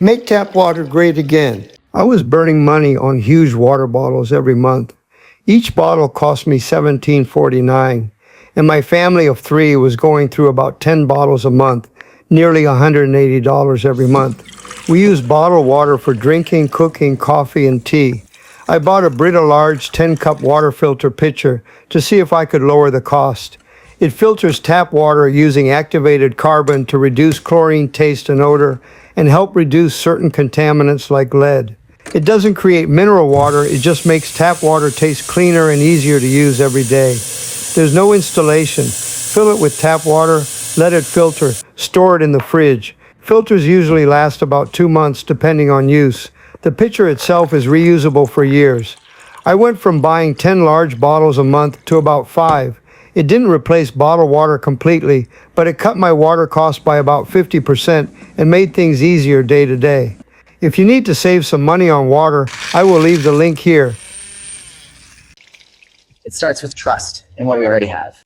Make tap water great again. I was burning money on huge water bottles every month. Each bottle cost me $17.49, and my family of three was going through about 10 bottles a month, nearly $180 every month. We used bottled water for drinking, cooking, coffee, and tea. I bought a Brita Large 10-cup water filter pitcher to see if I could lower the cost. It filters tap water using activated carbon to reduce chlorine taste and odor and help reduce certain contaminants like lead. It doesn't create mineral water, it just makes tap water taste cleaner and easier to use every day. There's no installation. Fill it with tap water, let it filter, store it in the fridge. Filters usually last about 2 months depending on use. The pitcher itself is reusable for years. I went from buying 10 large bottles a month to about 5. It didn't replace bottled water completely, but it cut my water cost by about 50% and made things easier day to day. If you need to save some money on water, I will leave the link here. It starts with trust in what we already have.